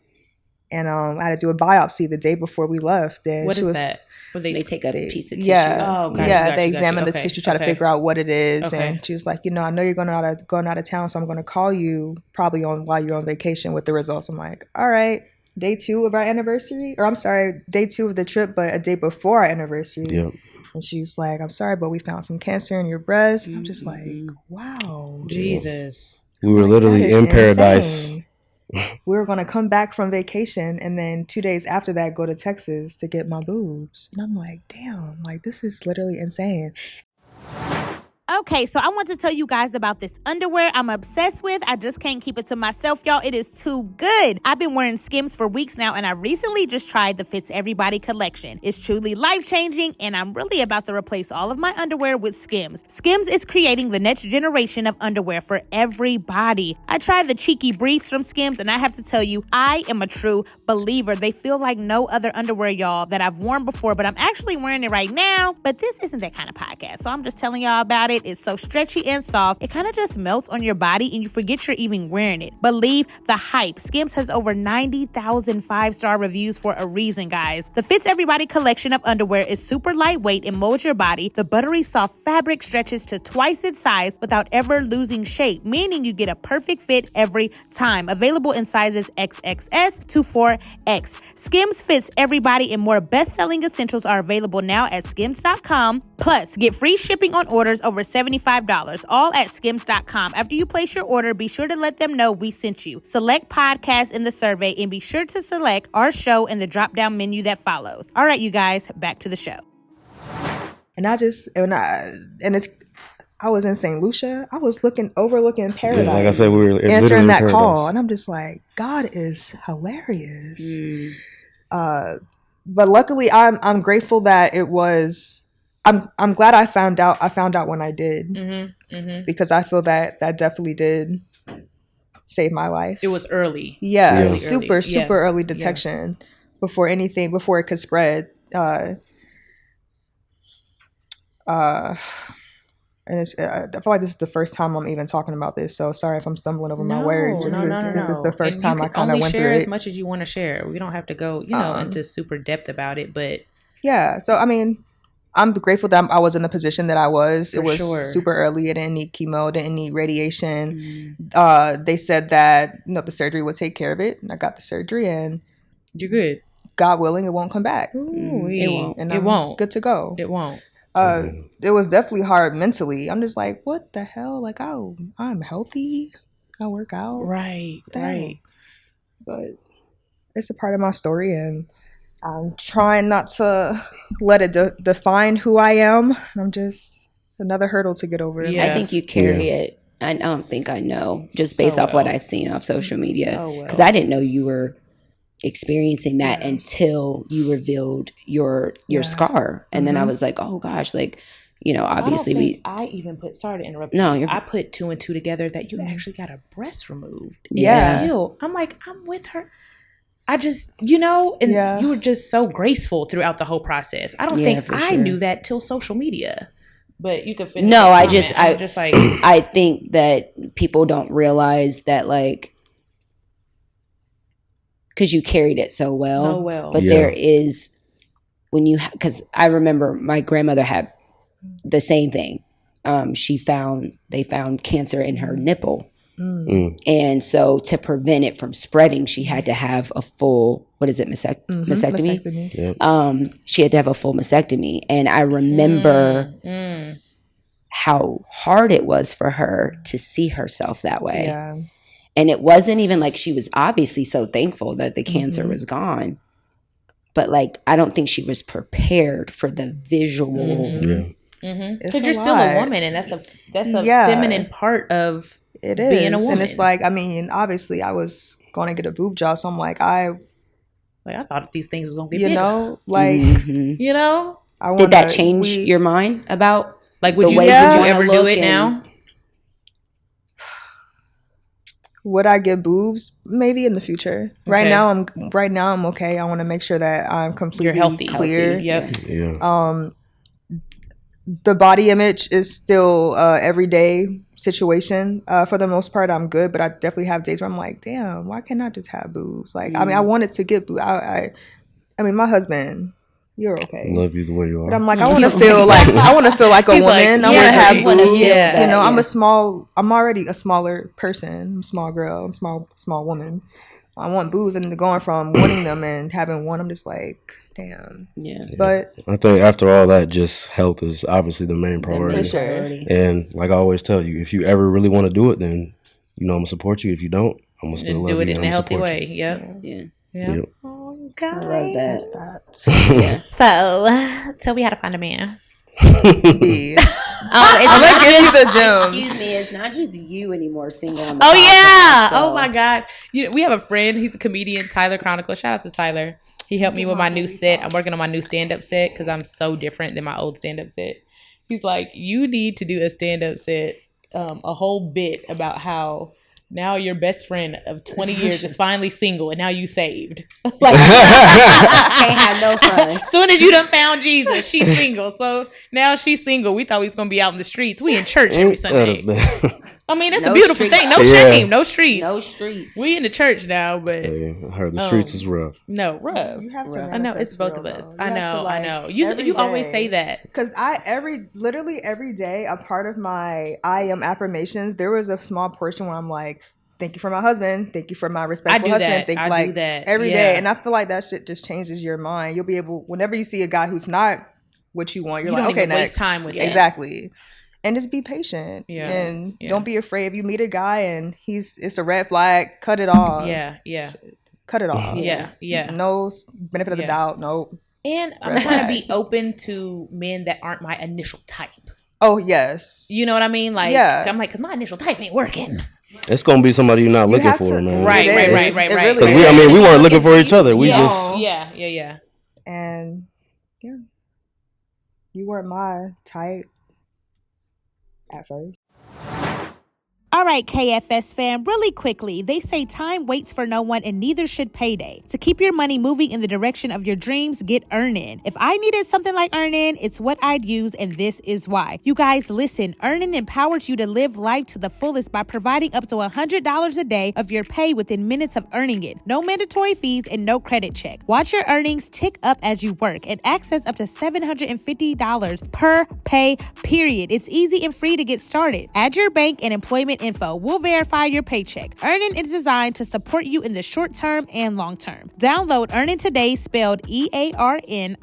And I had to do a biopsy the day before we left. And what is that? Where they take a piece of tissue. Yeah, they examine the tissue, try to figure out what it is. Okay. And she was like, I know you're going out of town, so I'm going to call you probably while you're on vacation with the results. I'm like, all right. Day 2 of our anniversary, or I'm sorry, day 2 of the trip, but a day before our anniversary. Yep. And she's like, I'm sorry, but we found some cancer in your breast. I'm just like, wow. Jesus. We were literally in paradise. We were going to come back from vacation and then 2 days after that go to Texas to get my boobs. And I'm like, damn, like this is literally insane. Okay, so I want to tell you guys about this underwear I'm obsessed with. I just can't keep it to myself, y'all. It is too good. I've been wearing Skims for weeks now, and I recently just tried the Fits Everybody collection. It's truly life-changing, and I'm really about to replace all of my underwear with Skims. Skims is creating the next generation of underwear for everybody. I tried the cheeky briefs from Skims, and I have to tell you, I am a true believer. They feel like no other underwear, y'all, that I've worn before, but I'm actually wearing it right now. But this isn't that kind of podcast, so I'm just telling y'all about it. It's so stretchy and soft. It kind of just melts on your body and you forget you're even wearing it. Believe the hype. Skims has over 90,000 5-star reviews for a reason, guys. The Fits Everybody collection of underwear is super lightweight and molds your body. The buttery soft fabric stretches to twice its size without ever losing shape, meaning you get a perfect fit every time. Available in sizes XXS to 4X. Skims Fits Everybody and more best-selling essentials are available now at skims.com. Plus, get free shipping on orders over $75, all at skims.com. After you place your order, be sure to let them know we sent you. Select podcast in the survey and be sure to select our show in the drop-down menu that follows. All right, you guys, back to the show. And I was in St. Lucia. I was overlooking paradise. Yeah, like I said, we were answering that paradise. call, and I'm just like, God is hilarious. But luckily, I'm grateful that it was. I'm glad I found out when I did, because I feel that definitely did save my life. It was early. Yeah, Really super early detection before it could spread. And I feel like this is the first time I'm even talking about this, so sorry if I'm stumbling over my words. This is the first time I kind of went through it. Share as much as you want to share. We don't have to go, into super depth about it, but yeah. So I mean, I'm grateful that I was in the position that I was. It was super early. It didn't need chemo. Didn't need radiation. They said that the surgery would take care of it, and I got the surgery, and you're good. God willing, it won't come back. It won't. And it won't. Good to go. It won't. It was definitely hard mentally. I'm just like, what the hell? Like, I'm healthy. I work out. Right. But it's a part of my story, and I'm trying not to let it define who I am. I'm just another hurdle to get over. Yeah. I think you carry it. I don't think I know, just based off what I've seen off social media. Because I didn't know you were experiencing that until you revealed your scar. And then I was like, oh gosh, like, obviously I even put, sorry to interrupt. No, I put 2 and 2 together that you actually got a breast removed. Yeah. I'm like, I'm with her. I just, you were just so graceful throughout the whole process. I don't think I knew that till social media. But you could finish. No, I think that people don't realize that, like, because you carried it so well. But there is, because I remember my grandmother had the same thing. They found cancer in her nipple. And so to prevent it from spreading, she had to have a full, mastectomy? Mastectomy. She had to have a full mastectomy. And I remember how hard it was for her to see herself that way. Yeah. And it wasn't even like she was obviously so thankful that the cancer was gone. But like, I don't think she was prepared for the visual. Because you're still a woman, and that's a feminine part of it is being a woman. And it's like, I mean, obviously I was going to get a boob job, so I'm like, I thought these things was gonna get bigger. Did that change your mind about like would you ever do it now? Would I get boobs? Maybe in the future. Okay. Right now I'm okay. I want to make sure that I'm completely clear. Yep. The body image is still everyday situation. For the most part, I'm good, but I definitely have days where I'm like, damn, why can't I just have boobs? Like, I mean, I wanted to get boobs. I mean, my husband, you're okay. I love you the way you are. But I'm like, I want to feel like a woman. Like, I want to have boobs. I'm already a smaller person. I'm a small girl. I'm small woman. I want boobs, and going from wanting them and having one, I'm just like, damn. Yeah. But I think after all that, just health is obviously the main priority. Sure. And like I always tell you, if you ever really want to do it, then I'm gonna support you. If you don't, I'm gonna still love you. Do it in a healthy way. Yep. Yep. Oh, God. I love that. So tell me how to find a man. it's the gems. Excuse me, it's not just you anymore single on the Oh podcast, yeah. so. Oh my God. We have a friend. He's a comedian, Tyler Chronicle. Shout out to Tyler. He helped me with my new set. I'm working on my new stand-up set because I'm so different than my old stand-up set. He's like, you need to do a stand-up set, a whole bit about how now your best friend of 20 years is finally single and now you saved. Like, Can't have no fun. as soon as you done found Jesus, she's single. So now she's single. We thought we was going to be out in the streets. We in church every Sunday. I mean, that's a beautiful thing. No shame. No streets. No streets. We in the church now, but I heard the streets is rough. no, rough. You have to I know it's both of us. I know. You always say that. Because literally every day, a part of my I am affirmations, there was a small portion where I'm like, thank you for my husband. Thank you for my respectful husband. I do that every day. And I feel like that shit just changes your mind. You'll be able, whenever you see a guy who's not what you want, you're like, okay, next. Waste time with exactly. And just be patient. Yeah. And don't be afraid. If you meet a guy and it's a red flag, cut it off. Yeah. Cut it off. Yeah. No benefit of the doubt. Nope. And I'm trying to be open to men that aren't my initial type. Oh, yes. You know what I mean? Like, I'm like, because my initial type ain't working. It's gonna be somebody you're not looking for, man. Right. Really we weren't looking for each other. We just And you weren't my type at first. All right, KFS fam, really quickly, they say time waits for no one and neither should payday. To keep your money moving in the direction of your dreams, get Earnin. If I needed something like Earnin, it's what I'd use, and this is why. You guys, listen, Earnin empowers you to live life to the fullest by providing up to $100 a day of your pay within minutes of earning it. No mandatory fees and no credit check. Watch your earnings tick up as you work and access up to $750 per pay period. It's easy and free to get started. Add your bank and employment info. We'll verify your paycheck. Earnin is designed to support you in the short term and long term. Download Earnin today, spelled EARNIN,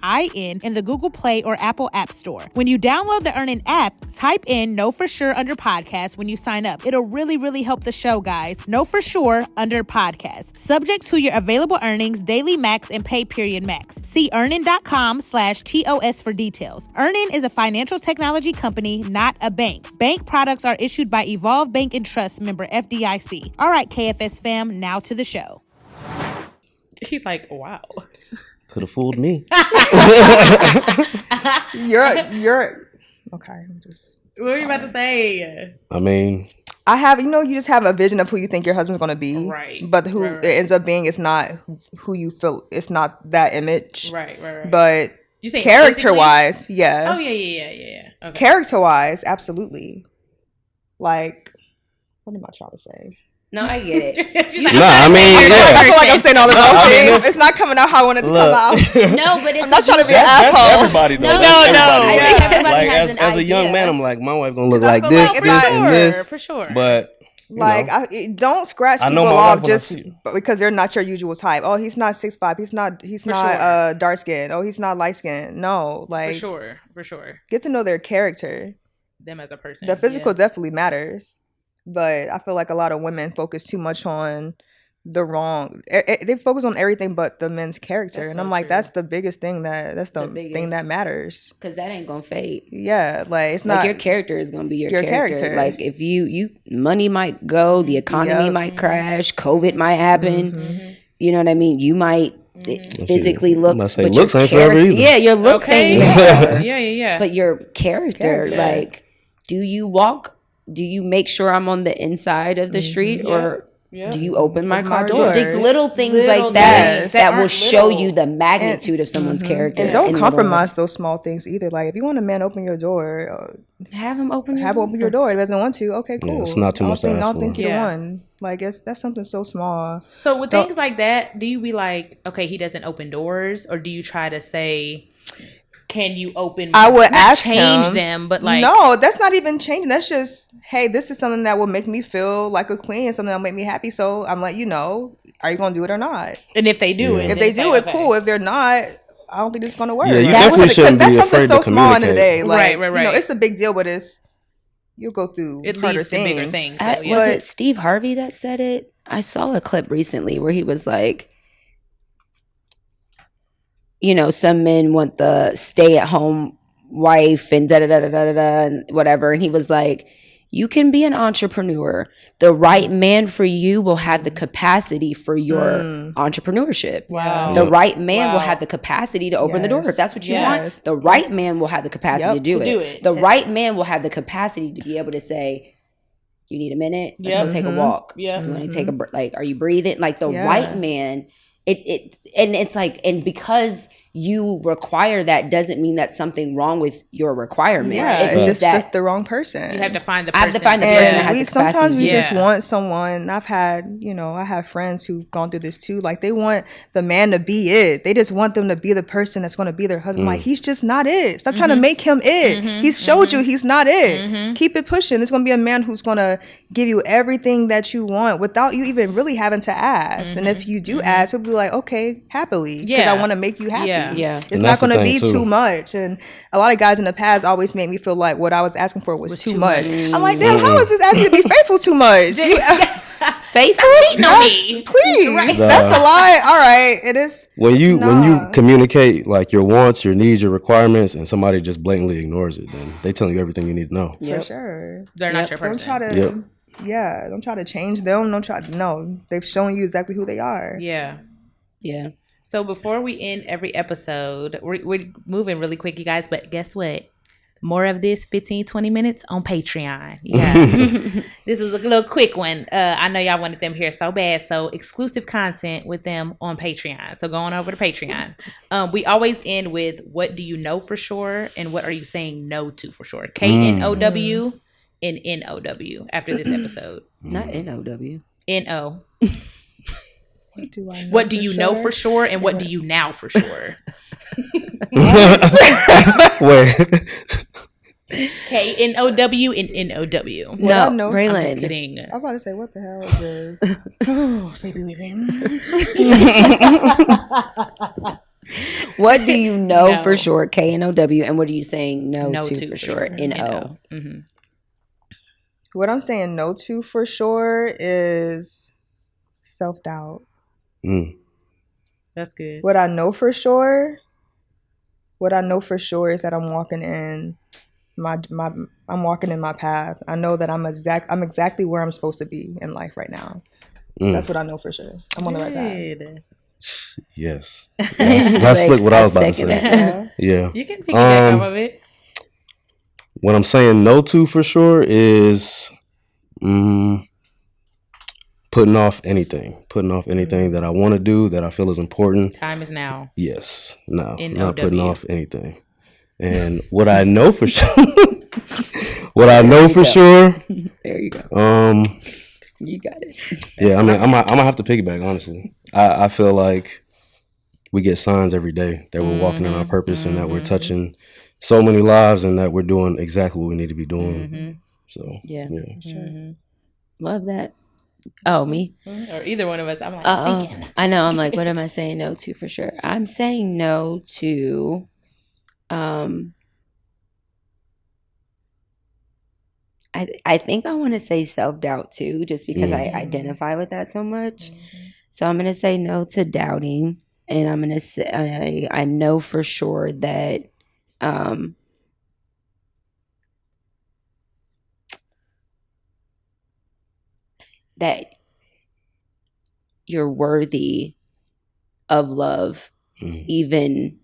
in the Google Play or Apple App Store. When you download the Earnin app, type in Know For Sure under podcast when you sign up. It'll really, really help the show, guys. Know For Sure under podcast. Subject to your available earnings, daily max, and pay period max. See earnin.com/TOS for details. Earnin is a financial technology company, not a bank. Bank products are issued by Evolve Bank and Trust, member FDIC. All right, KFS fam, now to the show. He's like, wow. Could have fooled me. You're okay. What are you about to say? I mean, I have, you just have a vision of who you think your husband's going to be. Right. But who it ends up being is not who you feel. It's not that image. Right. But you say character-wise, yeah. Oh, yeah. Okay. Character-wise, absolutely. Like, what am I trying to say? No, I get it. I feel like I'm saying all the wrong things. It's not coming out how I want it to come out. No, but it's I'm not trying to be an asshole. That's everybody though. No. Like as a young man, I'm like, my wife gonna look like this, and this, for sure. But like, don't scratch people off just because they're not your usual type. Oh, he's not 6'5". He's not dark skinned. Oh, he's not light skinned. No, like for sure. Get to know their character. Them as a person. The physical definitely matters. But I feel like a lot of women focus too much on the wrong. They focus on everything but the men's character, and I'm like, that's the biggest thing that's the thing that matters. Because that ain't gonna fade. Yeah, like it's not like your character is gonna be your character. Like if you money might go, the economy might crash, COVID might happen. Mm-hmm. You know what I mean? You might physically look. But looks ain't forever either. Yeah, your looks ain't forever. Yeah. But your character, like, do you make sure I'm on the inside of the street or do you open my car door? Just little things like that that will show you the magnitude of someone's character. And don't compromise those small things either. Like if you want a man open your door, have him open your door. If he doesn't want to, okay, cool. Yeah, it's not too much to ask for. I don't think you're the one. Like that's something so small. So with things like that, do you be like, okay, he doesn't open doors, or do you try to say, can you open? I would ask change him, them, but like no, that's not even changing. That's just, hey, this is something that will make me feel like a queen, something that will make me happy. So I'm like, are you gonna do it or not? And if they do it, if they do it, cool. If they're not, I don't think it's gonna work. Yeah, you definitely shouldn't be afraid to communicate. That's something so small in the day. Like, right. It's a big deal, but you'll go through it harder leads to things. bigger things. Was it Steve Harvey that said it? I saw a clip recently where he was like, some men want the stay-at-home wife and da-da-da-da-da-da and whatever. And he was like, you can be an entrepreneur. The right man for you will have the capacity for your entrepreneurship. Wow. The right man will have the capacity to open the door if that's what you want. The right man will have the capacity to do it. The right man will have the capacity to be able to say, you need a minute? Let's go take a walk. Yeah. You want to take a like, are you breathing? Like the right man, it's like, and because you require that doesn't mean that something wrong with your requirements. Yeah, it's just that the wrong person. You have to find the person. I have to find the person that has the capacity. Sometimes we just want someone. I have friends who've gone through this too. Like they want the man to be it. They just want them to be the person that's going to be their husband. Like he's just not it. Stop trying to make him it. He's showed you he's not it. Keep it pushing. There's going to be a man who's going to give you everything that you want without you even really having to ask. And if you do ask, he'll be like, okay, happily, because I want to make you happy. Yeah. It's not going to be too much. And a lot of guys in the past always made me feel like what I was asking for was too much. I'm like, damn, how is this asking to be faithful too much? Faithful? Please. Right. That's a lie. All right. It is. When you communicate like your wants, your needs, your requirements, and somebody just blatantly ignores it, then they telling you everything you need to know. For sure. They're not your person. Don't try to change them. They've shown you exactly who they are. Yeah. So before we end every episode, we're moving really quick, you guys, but guess what? More of this 15-20 minutes on Patreon. Yeah. This is a little quick one. I know y'all wanted them here so bad, so exclusive content with them on Patreon. So go on over to Patreon. We always end with, what do you know for sure, and what are you saying no to for sure? KNOW and NOW after this episode. Not NOW. NO. What do you know for sure, and what do you now for sure? Wait. KNOW and NOW. No, Braylon. I'm just kidding. I'm about to say, what the hell is this? Oh, sleepy weeping. What do you know for sure? KNOW, and what are you saying no to for sure? NO. What I'm saying no to for sure is self-doubt. That's good. What I know for sure is that I'm walking in my path. I know that I'm exactly where I'm supposed to be in life right now. That's what I know for sure. I'm on the right path. Yes. That's like what I was about to say. Yeah. You can piggyback off of it. What I'm saying no to for sure is putting off anything that I want to do, that I feel is important. Time is now. Yes. No. Not putting off anything. And what I know for sure. There you go. You got it. Yeah, I mean, I'm gonna have to piggyback, honestly. I feel like we get signs every day that we're walking in our purpose and that we're touching so many lives and that we're doing exactly what we need to be doing. So yeah. Sure. Love that. Oh, me? Or either one of us. I'm like thinking. I know. I'm like, what am I saying no to for sure? I'm saying no to I think I want to say self-doubt too, just because I identify with that so much. So I'm going to say no to doubting, and I'm going to say I know for sure that that you're worthy of love, even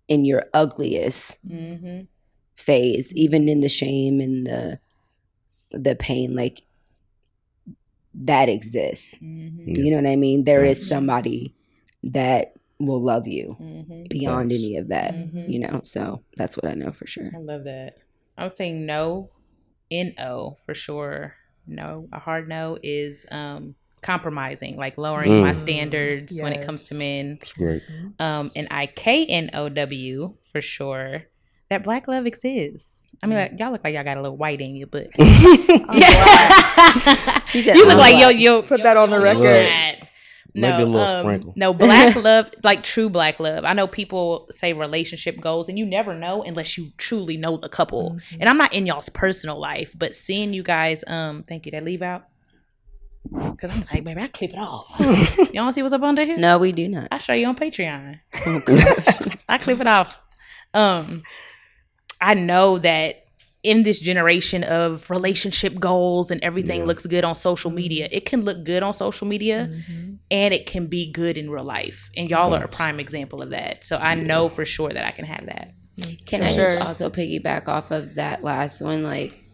in your ugliest phase, even in the shame and the pain, like that exists. You know what I mean? There is somebody that will love you beyond any of that, you know? So that's what I know for sure. I love that. I was saying no, N-O for sure. No, a hard no is compromising, like lowering my standards when it comes to men. That's great. And KNOW for sure. That black love exists. I mean, like, y'all look like y'all got a little white in you, but she said, you look like yo. Put that on the record. Maybe a little sprinkle. No, black love, like true black love. I know people say relationship goals, and you never know unless you truly know the couple. And I'm not in y'all's personal life, but seeing you guys, thank you, that leave out. Because I'm like, baby, I clip it off. You don't see what's up under here? No, we do not. I'll show you on Patreon. I clip it off. I know that in this generation of relationship goals and everything looks good on social media, it can look good on social media and it can be good in real life. And y'all are a prime example of that. So I know for sure that I can have that. Can I just also piggyback off of that last one? Like,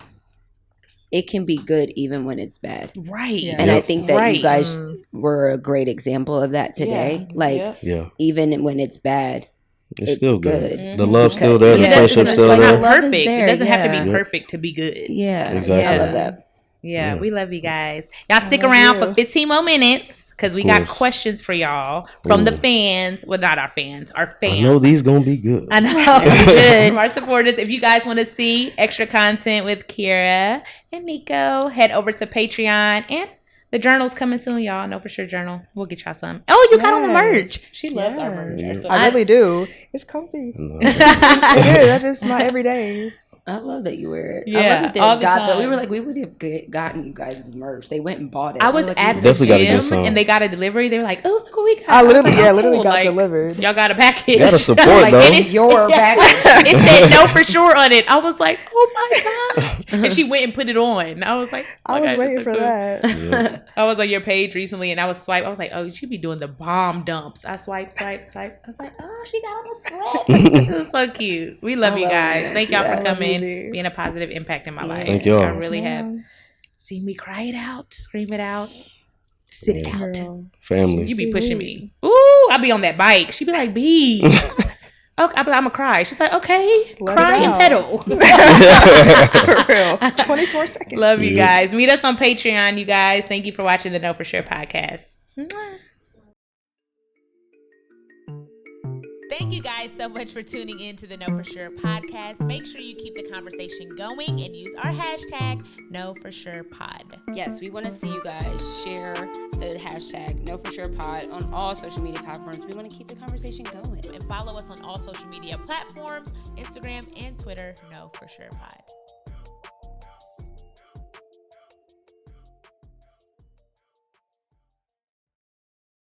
it can be good even when it's bad. Right. Yeah. And I think that you guys were a great example of that today. Like, even when it's bad, it's still good. The love's still there. The friendship's still there. It's not perfect. It doesn't have to be perfect to be good. Yeah. Exactly. I love that. Yeah, we love you guys. Y'all stick around for 15 more minutes because we got questions for y'all from the fans. Well, not our fans, our fans. I know these gonna be good. I know. Good. From our supporters. If you guys want to see extra content with Kiara and Neko, head over to Patreon. And the journal's coming soon, y'all. Know for sure journal. We'll get y'all some. Oh, you got on the merch. She loves our merch. So I really do. It's comfy. It is. That's just my everydays. I love that you wear it. Yeah, I love that all the time. we were like, we would have gotten you guys merch. They went and bought it. I was at the gym and they got a delivery. They were like, "Oh, look what we got." I literally got delivered. Y'all got a package. You gotta support though. It's your package. It said "No for sure" on it. I was like, "Oh my gosh!" And she went and put it on. I was like, I was waiting for that. Yeah. I was on your page recently and I was swipe. I was like, oh, you should be doing the bomb dumps. I swipe. I was like, oh, she got on the sweat. It was so cute. We love you guys. Thank y'all for coming, being a positive impact in my life. Thank y'all. I really have seen me cry it out, scream it out, sit it out. Family. You be pushing me. Ooh, I'll be on that bike. She be like, B. Okay, I'm gonna cry. She's like, okay, cry and pedal. For real. 20 more seconds. Love you guys. Meet us on Patreon, you guys. Thank you for watching the Know For Sure podcast. Thank you guys so much for tuning in to the Know For Sure podcast. Make sure you keep the conversation going and use our hashtag KnowForSurePod. Yes, we want to see you guys share the hashtag KnowForSurePod on all social media platforms. We want to keep the conversation going. And follow us on all social media platforms, Instagram and Twitter, KnowForSurePod.